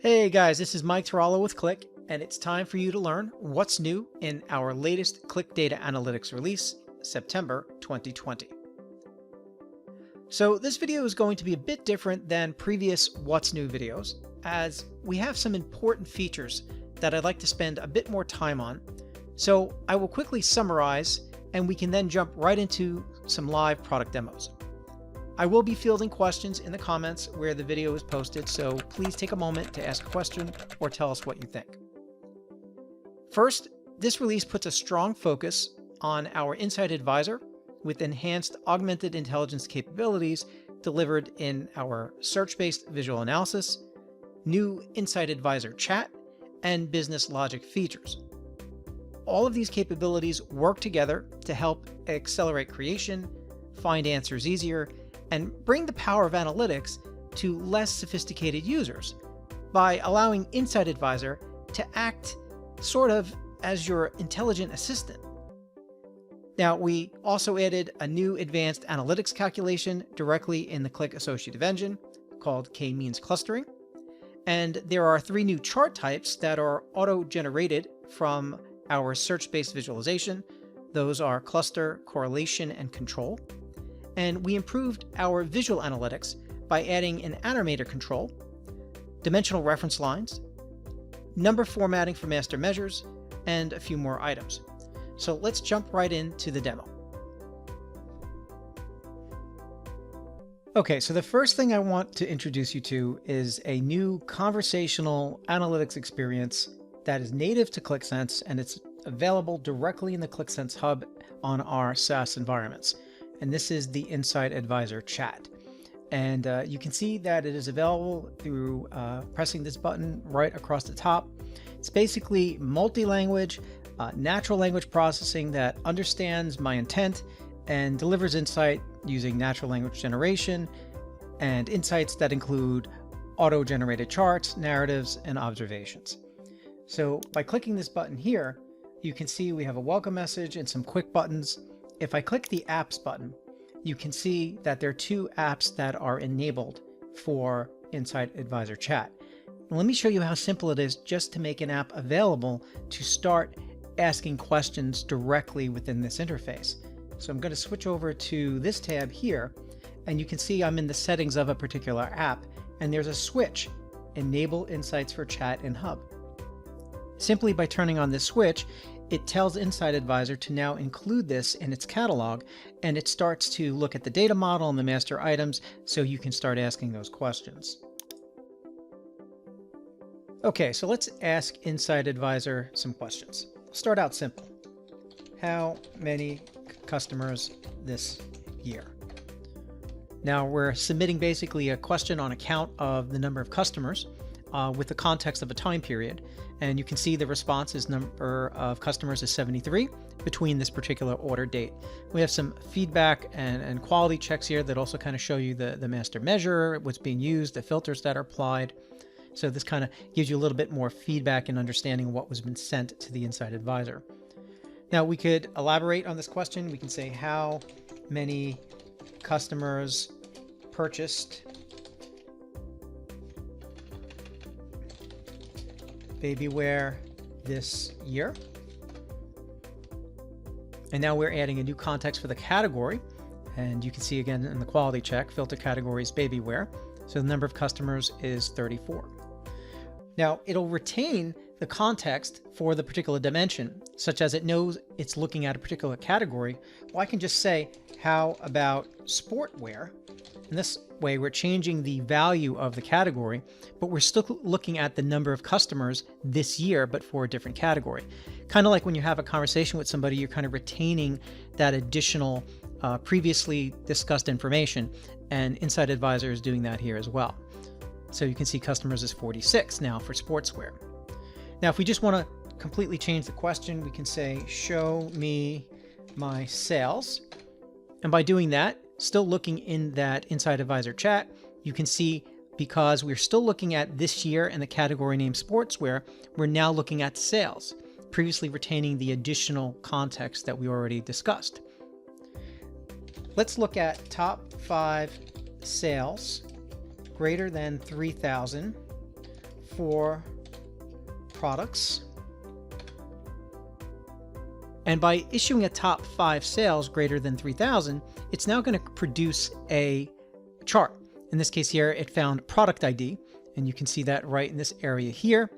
Hey guys, this is Mike Tarallo with Qlik, and it's time for you to learn what's new in our latest Qlik Data Analytics release, September 2020. So this video is going to be a bit different than previous What's New videos, as we have some important features that I'd like to spend a bit more time on. So I will quickly summarize, and we can then jump right into some live product demos. I will be fielding questions in the comments where the video is posted, so please take a moment to ask a question or tell us what you think. First, this release puts a strong focus on our Insight Advisor with enhanced augmented intelligence capabilities delivered in our search-based visual analysis, new Insight Advisor chat, and business logic features. All of these capabilities work together to help accelerate creation, find answers easier, and bring the power of analytics to less sophisticated users by allowing Insight Advisor to act sort of as your intelligent assistant. Now, we also added a new advanced analytics calculation directly in the Qlik Associative Engine called K-means clustering. And there are 3 new chart types that are auto-generated from our search-based visualization. Those are cluster, correlation, and control. And we improved our visual analytics by adding an animator control, dimensional reference lines, number formatting for master measures, and a few more items. So let's jump right into the demo. Okay, so the first thing I want to introduce you to is a new conversational analytics experience that is native to Qlik Sense, and it's available directly in the Qlik Sense hub on our SaaS environments. And this is the Insight Advisor chat. And you can see that it is available through pressing this button right across the top. It's basically multi-language, natural language processing that understands my intent and delivers insight using natural language generation and insights that include auto-generated charts, narratives, and observations. So by clicking this button here, you can see we have a welcome message and some quick buttons. If I click the apps button, you can see that there are 2 apps that are enabled for Insight Advisor chat. Let me show you how simple it is just to make an app available to start asking questions directly within this interface. So I'm going to switch over to this tab here, and you can see I'm in the settings of a particular app, and there's a switch, Enable Insights for Chat in Hub. Simply by turning on this switch, it tells Insight Advisor to now include this in its catalog, and it starts to look at the data model and the master items so you can start asking those questions. Okay, so let's ask Insight Advisor some questions. Start out simple. How many customers this year? Now we're submitting basically a question on account of the number of customers with the context of a time period. And you can see the response is number of customers is 73 between this particular order date. We have some feedback and quality checks here that also kind of show you the master measure, what's being used, the filters that are applied. So this kind of gives you a little bit more feedback and understanding of what was been sent to the Insight Advisor. Now we could elaborate on this question. We can say how many customers purchased baby wear this year. And now we're adding a new context for the category. And you can see again in the quality check, filter categories baby wear. So the number of customers is 34. Now it'll retain the context for the particular dimension, such as it knows it's looking at a particular category. Well, I can just say, how about sport wear? And this way we're changing the value of the category, but we're still looking at the number of customers this year, but for a different category. Kind of like when you have a conversation with somebody, you're kind of retaining that additional previously discussed information, and Insight Advisor is doing that here as well. So you can see customers is 46 now for sportswear. Now, if we just want to completely change the question, we can say, show me my sales. And by doing that, still looking in that Insight Advisor chat, you can see because we're still looking at this year and the category name sportswear, we're now looking at sales, previously retaining the additional context that we already discussed. Let's look at top 5 sales greater than 3,000 for products. And by issuing a top 5 sales greater than 3,000, it's now going to produce a chart. In this case here, it found product ID, and you can see that right in this area here.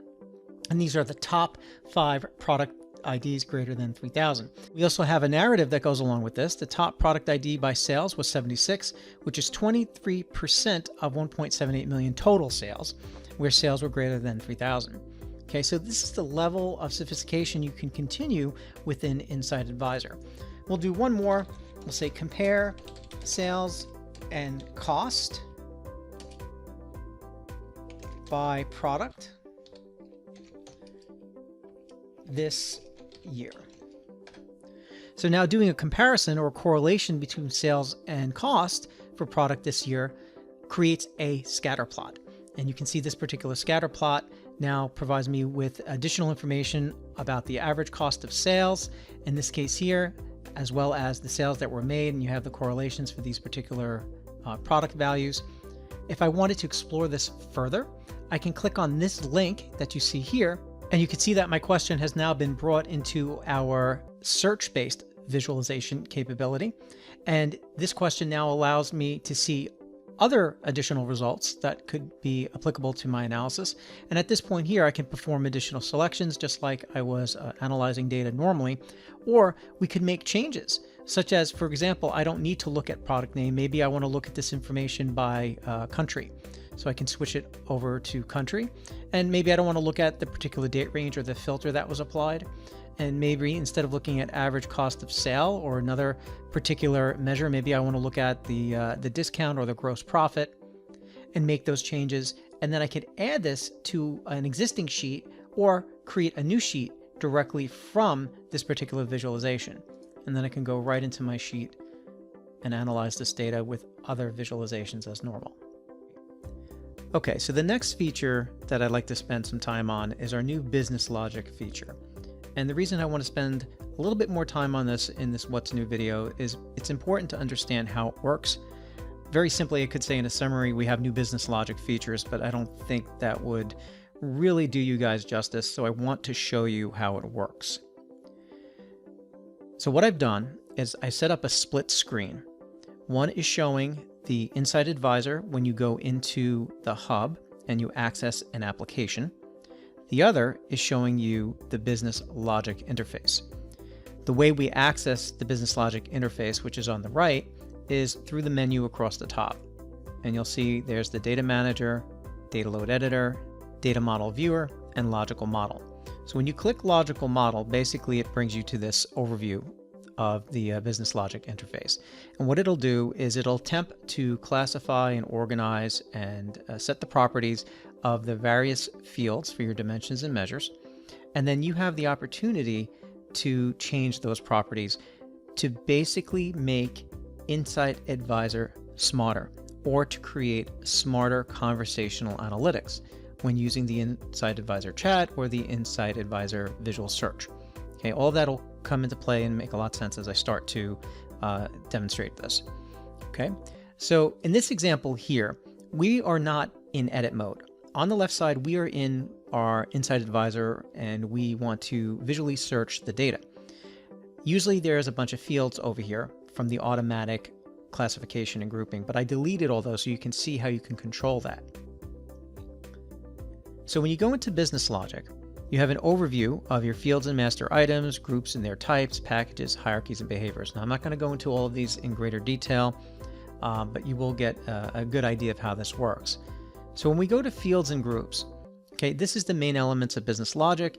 And these are the top 5 product IDs greater than 3,000. We also have a narrative that goes along with this. The top product ID by sales was 76, which is 23% of 1.78 million total sales, where sales were greater than 3,000. Okay, so this is the level of sophistication you can continue within Insight Advisor. We'll do one more. We'll say compare sales and cost by product this year. So now doing a comparison or a correlation between sales and cost for product this year creates a scatter plot. And you can see this particular scatter plot now provides me with additional information about the average cost of sales, in this case here, as well as the sales that were made, and you have the correlations for these particular product values. If I wanted to explore this further, I can click on this link that you see here, and you can see that my question has now been brought into our search-based visualization capability. And this question now allows me to see other additional results that could be applicable to my analysis. And at this point here, I can perform additional selections just like I was analyzing data normally, or we could make changes, such as, for example, I don't need to look at product name. Maybe I want to look at this information by country. So I can switch it over to country. And maybe I don't want to look at the particular date range or the filter that was applied. And maybe instead of looking at average cost of sale or another particular measure, maybe I want to look at the discount or the gross profit and make those changes. And then I could add this to an existing sheet or create a new sheet directly from this particular visualization. And then I can go right into my sheet and analyze this data with other visualizations as normal. Okay, so the next feature that I'd like to spend some time on is our new business logic feature. And the reason I want to spend a little bit more time on this in this What's New video is it's important to understand how it works. Very simply, I could say in a summary, we have new business logic features, but I don't think that would really do you guys justice, so I want to show you how it works. So what I've done is I set up a split screen. One is showing the Insight Advisor when you go into the hub and you access an application. The other is showing you the business logic interface. The way we access the business logic interface, which is on the right, is through the menu across the top. And you'll see there's the data manager, data load editor, data model viewer, and logical model. So when you click logical model, basically it brings you to this overview of the business logic interface. And what it'll do is it'll attempt to classify and organize and set the properties of the various fields for your dimensions and measures. And then you have the opportunity to change those properties to basically make Insight Advisor smarter, or to create smarter conversational analytics when using the Insight Advisor chat or the Insight Advisor visual search. Okay, all of that will come into play and make a lot of sense as I start to demonstrate this. Okay, so in this example here, we are not in edit mode. On the left side, we are in our Insight Advisor and we want to visually search the data. Usually there's a bunch of fields over here from the automatic classification and grouping, but I deleted all those so you can see how you can control that. So when you go into business logic, you have an overview of your fields and master items, groups and their types, packages, hierarchies, and behaviors. Now, I'm not going to go into all of these in greater detail, but you will get a good idea of how this works. So when we go to fields and groups, okay, this is the main elements of business logic.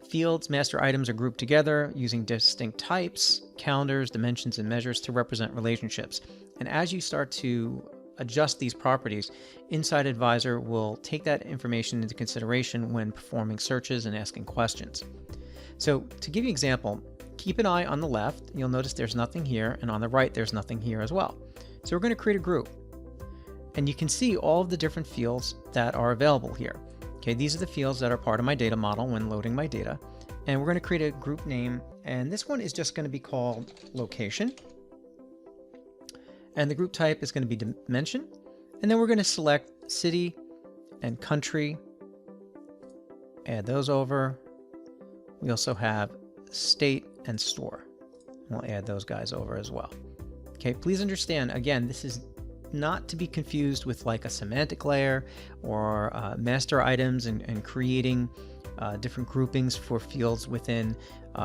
Fields, master items are grouped together using distinct types, calendars, dimensions, and measures to represent relationships. And as you start to adjust these properties, Insight Advisor will take that information into consideration when performing searches and asking questions. So to give you an example, keep an eye on the left. You'll notice there's nothing here, and on the right, there's nothing here as well. So we're going to create a group. And you can see all of the different fields that are available here. Okay, these are the fields that are part of my data model when loading my data. And we're going to create a group name, and this one is just going to be called location. And the group type is going to be dimension. And then we're going to select city and country add those over. We also have state and store. We'll add those guys over as well. Okay, please understand, again, this is not to be confused with like a semantic layer or master items and creating different groupings for fields within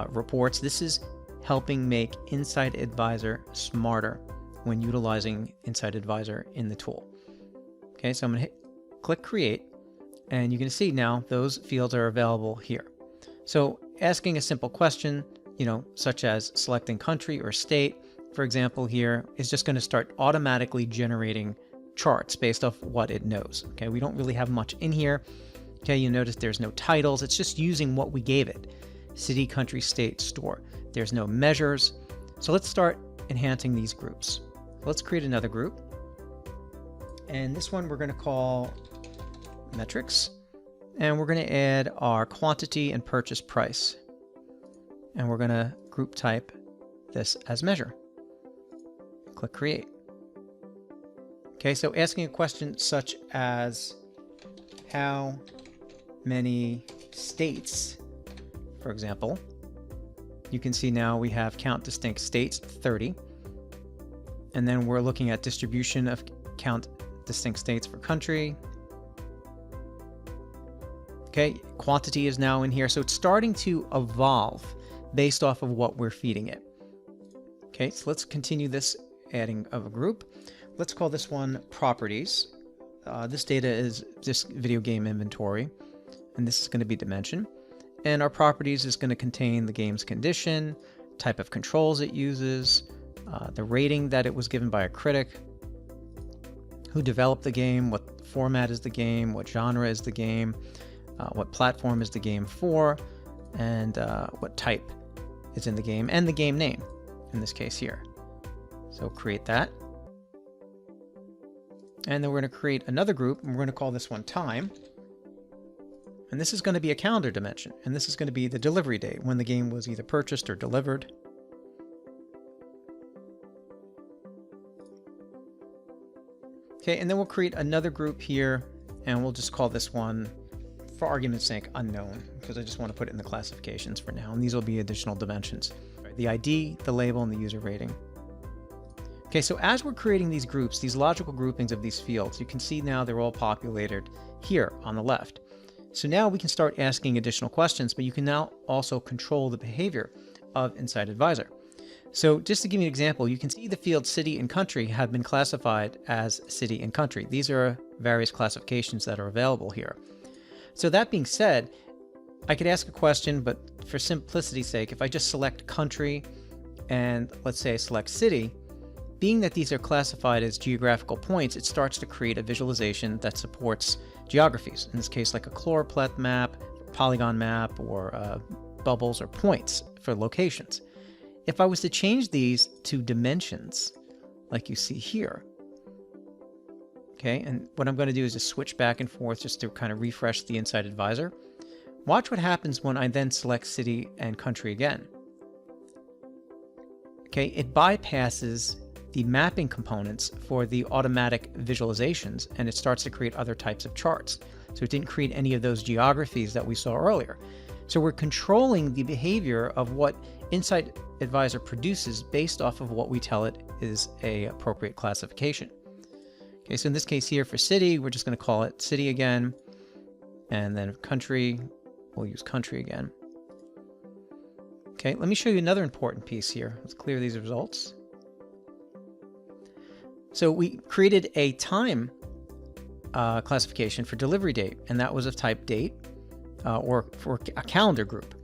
reports. This is helping make Insight Advisor smarter when utilizing Insight Advisor in the tool. Okay, so I'm going to click Create, and you can see now those fields are available here. So asking a simple question, such as selecting country or state, for example, here is just going to start automatically generating charts based off what it knows. Okay, we don't really have much in here. Okay, you notice there's no titles. It's just using what we gave it. City, country, state, store. There's no measures. So let's start enhancing these groups. Let's create another group. And this one we're going to call metrics. And we're going to add our quantity and purchase price. And we're going to group type this as measure. Click Create. Okay, so asking a question such as how many states, for example, you can see now we have count distinct states, 30. And then we're looking at distribution of count distinct states for country. Okay, quantity is now in here. So it's starting to evolve based off of what we're feeding it. Okay, so let's continue this adding of a group. Let's call this one properties. This data is just video game inventory, and this is going to be dimension. And our properties is going to contain the game's condition, type of controls it uses, the rating that it was given by a critic, who developed the game, what format is the game, what genre is the game, what platform is the game for, and what type is in the game, and the game name, in this case here. So create that. And then we're going to create another group, and we're going to call this one time. And this is going to be a calendar dimension, and this is going to be the delivery date, when the game was either purchased or delivered. Okay, and then we'll create another group here, and we'll just call this one, for argument's sake, unknown, because I just want to put it in the classifications for now, and these will be additional dimensions. The ID, the label, and the user rating. Okay, so as we're creating these groups, these logical groupings of these fields, you can see now they're all populated here on the left. So now we can start asking additional questions, but you can now also control the behavior of Insight Advisor. So just to give you an example, you can see the fields city and country have been classified as city and country. These are various classifications that are available here. So that being said, I could ask a question, but for simplicity's sake, if I just select country and let's say I select city, being that these are classified as geographical points, it starts to create a visualization that supports geographies. In this case, like a choropleth map, polygon map, or bubbles or points for locations. If I was to change these to dimensions, like you see here, okay, and what I'm going to do is just switch back and forth just to kind of refresh the Insight Advisor. Watch what happens when I then select city and country again. Okay, it bypasses the mapping components for the automatic visualizations, and it starts to create other types of charts. So it didn't create any of those geographies that we saw earlier. So we're controlling the behavior of what Insight Advisor produces based off of what we tell it is a appropriate classification. Okay, so in this case here for city, we're just going to call it city again, and then country, we'll use country again. Okay, let me show you another important piece here. Let's clear these results. So we created a time classification for delivery date, and that was of type date, or for a calendar group.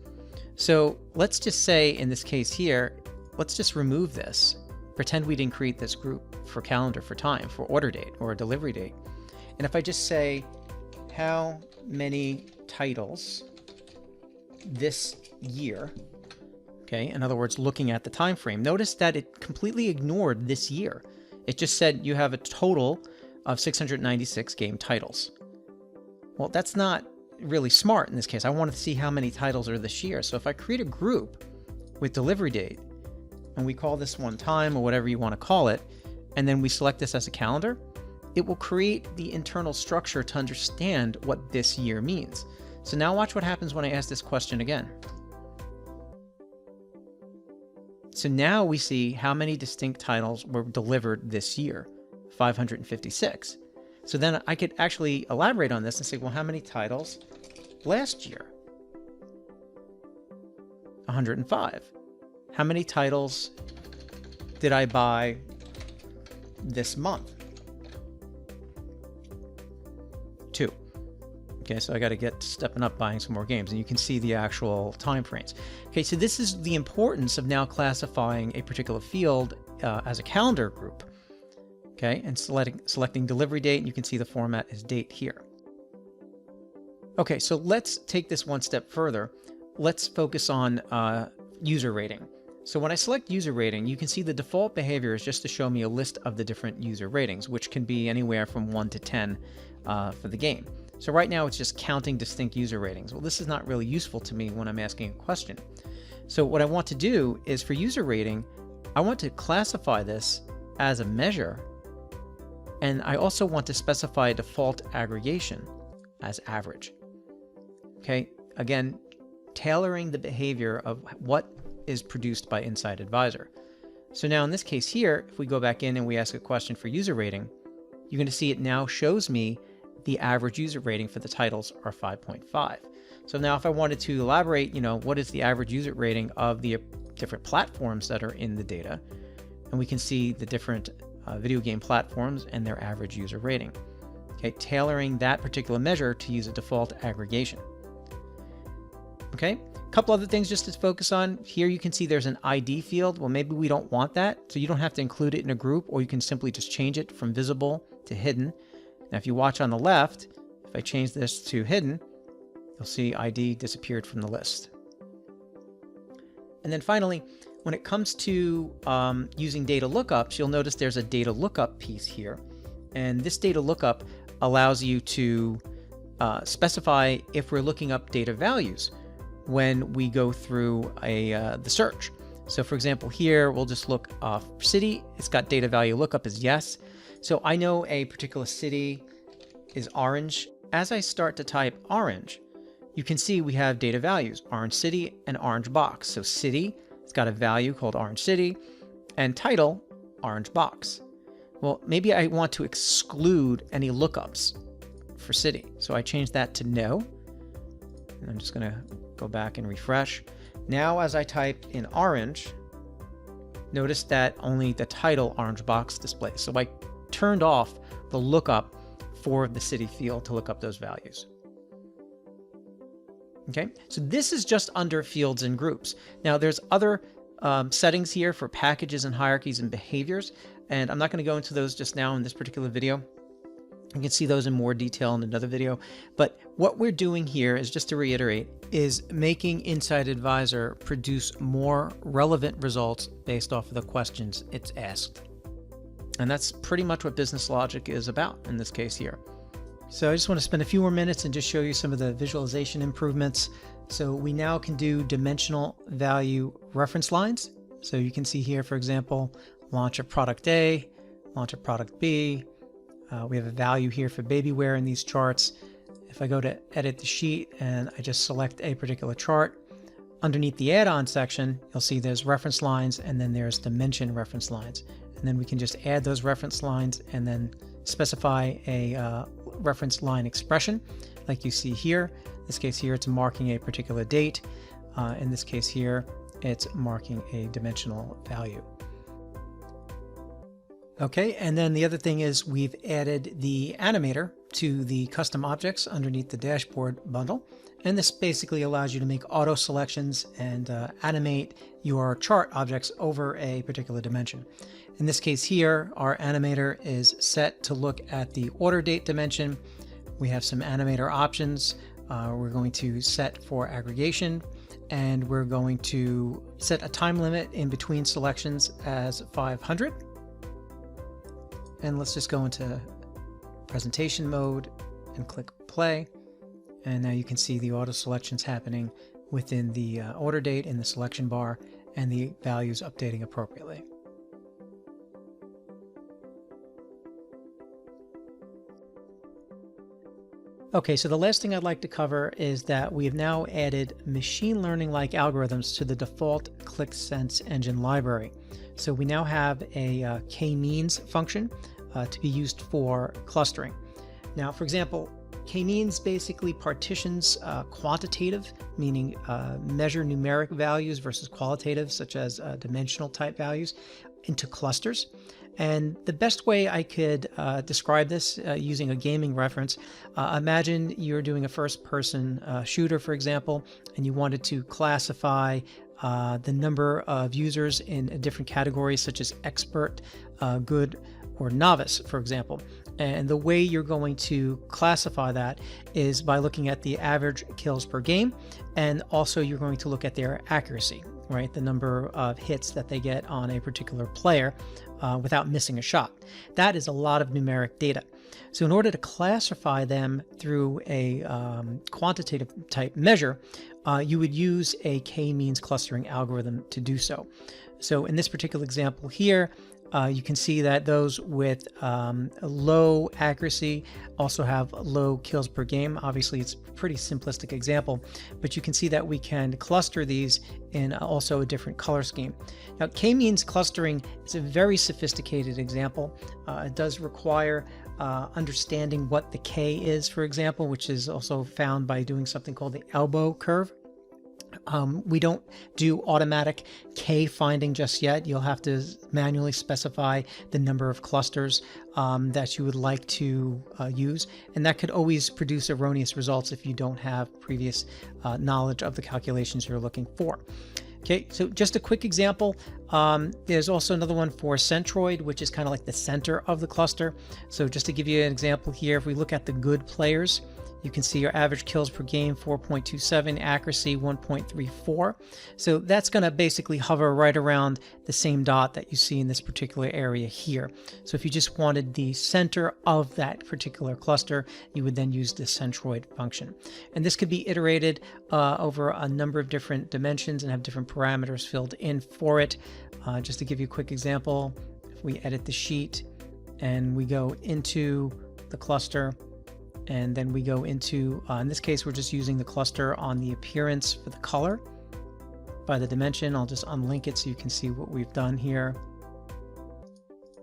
So let's just say in this case here, let's just remove this. Pretend we didn't create this group for calendar, for time, for order date or a delivery date. And if I just say how many titles this year, okay, in other words, looking at the time frame, notice that it completely ignored this year. It just said you have a total of 696 game titles. Well, that's not really smart in this case. I want to see how many titles are this year. So if I create a group with delivery date, and we call this one time or whatever you want to call it, and then we select this as a calendar, it will create the internal structure to understand what this year means. So now watch what happens when I ask this question again. So now we see how many distinct titles were delivered this year, 556. So then I could actually elaborate on this and say, well, how many titles last year? 105. How many titles did I buy this month? 2. Okay, so I got to get stepping up buying some more games, and you can see the actual time frames. Okay, so this is the importance of now classifying a particular field as a calendar group. Okay, and selecting delivery date, and you can see the format is date here. Okay, so let's take this one step further. Let's focus on user rating. So when I select user rating, you can see the default behavior is just to show me a list of the different user ratings, which can be anywhere from 1 to 10 for the game. So right now it's just counting distinct user ratings. Well, this is not really useful to me when I'm asking a question. So what I want to do is for user rating, I want to classify this as a measure. And I also want to specify a default aggregation as average. Okay, again, tailoring the behavior of what is produced by Inside Advisor. So now in this case here, if we go back in and we ask a question for user rating, you're going to see it now shows me the average user rating for the titles are 5.5. So now if I wanted to elaborate, what is the average user rating of the different platforms that are in the data, and we can see the different video game platforms and their average user rating. Okay, tailoring that particular measure to use a default aggregation. Okay, a couple other things just to focus on. Here you can see there's an ID field. Well, maybe we don't want that, so you don't have to include it in a group, or you can simply just change it from visible to hidden. Now, if you watch on the left, if I change this to hidden, you'll see ID disappeared from the list. And then finally, when it comes to using data lookups, you'll notice there's a data lookup piece here. And this data lookup allows you to specify if we're looking up data values when we go through the search. So for example, here we'll just look city. It's got data value lookup as yes. So I know a particular city is orange. As I start to type orange, you can see we have data values, orange city and orange box. So city, it's got a value called orange city, and title, orange box. Well, maybe I want to exclude any lookups for city. So I change that to no. And I'm just going to go back and refresh. Now as I type in orange, notice that only the title orange box displays. So I turned off the lookup for the city field to look up those values. Okay, so this is just under fields and groups. Now there's other settings here for packages and hierarchies and behaviors, and I'm not going to go into those just now in this particular video. You can see those in more detail in another video. But what we're doing here is, just to reiterate, is making Inside Advisor produce more relevant results based off of the questions it's asked. And that's pretty much what business logic is about in this case here. So I just want to spend a few more minutes and just show you some of the visualization improvements. So we now can do dimensional value reference lines. So you can see here, for example, launch of product A, launch of product B. We have a value here for baby wear in these charts. If I go to edit the sheet and I just select a particular chart, underneath the add-on section, you'll see there's reference lines and then there's dimension reference lines. And then we can just add those reference lines and then specify a reference line expression like you see here. In this case here, it's marking a particular date. In this case here, it's marking a dimensional value. Okay, and then the other thing is we've added the animator to the custom objects underneath the dashboard bundle. And this basically allows you to make auto selections and animate your chart objects over a particular dimension. In this case here, our animator is set to look at the order date dimension. We have some animator options. We're going to set for aggregation, and we're going to set a time limit in between selections as 500. And let's just go into presentation mode and click play. And now you can see the auto selections happening within the order date in the selection bar and the values updating appropriately. Okay, so the last thing I'd like to cover is that we have now added machine learning-like algorithms to the default Qlik Sense engine library. So we now have a k-means function to be used for clustering. Now, for example, k-means basically partitions quantitative, meaning measure numeric values, versus qualitative, such as dimensional type values, into clusters. And the best way I could describe this using a gaming reference, imagine you're doing a first-person shooter, for example, and you wanted to classify the number of users in different categories, such as expert, good, or novice, for example. And the way you're going to classify that is by looking at the average kills per game, and also you're going to look at their accuracy, right? The number of hits that they get on a particular player without missing a shot. That is a lot of numeric data. So in order to classify them through a quantitative type measure, you would use a k-means clustering algorithm to do so. So in this particular example here, you can see that those with low accuracy also have low kills per game. Obviously, it's a pretty simplistic example, but you can see that we can cluster these in also a different color scheme. Now, k-means clustering is a very sophisticated example. It does require understanding what the k is, for example, which is also found by doing something called the elbow curve. We don't do automatic K finding just yet. You'll have to manually specify the number of clusters that you would like to use, and that could always produce erroneous results if you don't have previous knowledge of the calculations you're looking for. Okay, so just a quick example. There's also another one for centroid, which is kind of like the center of the cluster. So just to give you an example here, if we look at the good players, you can see your average kills per game, 4.27, accuracy 1.34. So that's going to basically hover right around the same dot that you see in this particular area here. So if you just wanted the center of that particular cluster, you would then use the centroid function. And this could be iterated over a number of different dimensions and have different parameters filled in for it. Just to give you a quick example, if we edit the sheet and we go into the cluster, and then we go into, in this case, we're just using the cluster on the appearance for the color by the dimension. I'll just unlink it so you can see what we've done here.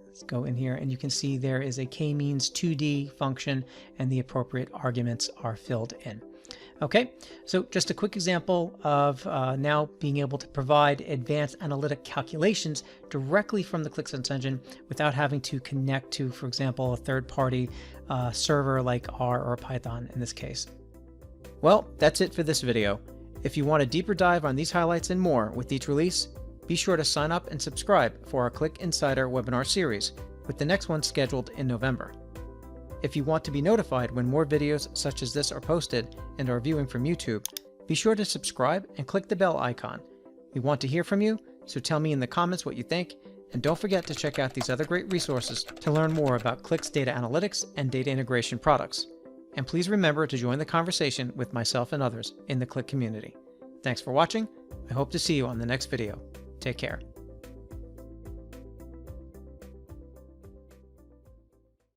Let's go in here, and you can see there is a k-means 2D function, and the appropriate arguments are filled in. Okay, so just a quick example of now being able to provide advanced analytic calculations directly from the Qlik Sense engine without having to connect to, for example, a third-party server like R or Python in this case. Well, that's it for this video. If you want a deeper dive on these highlights and more with each release, be sure to sign up and subscribe for our Qlik Insider webinar series, with the next one scheduled in November. If you want to be notified when more videos such as this are posted and are viewing from YouTube, be sure to subscribe and click the bell icon. We want to hear from you, so tell me in the comments what you think, and don't forget to check out these other great resources to learn more about Qlik's data analytics and data integration products. And please remember to join the conversation with myself and others in the Qlik community. Thanks for watching. I hope to see you on the next video. Take care.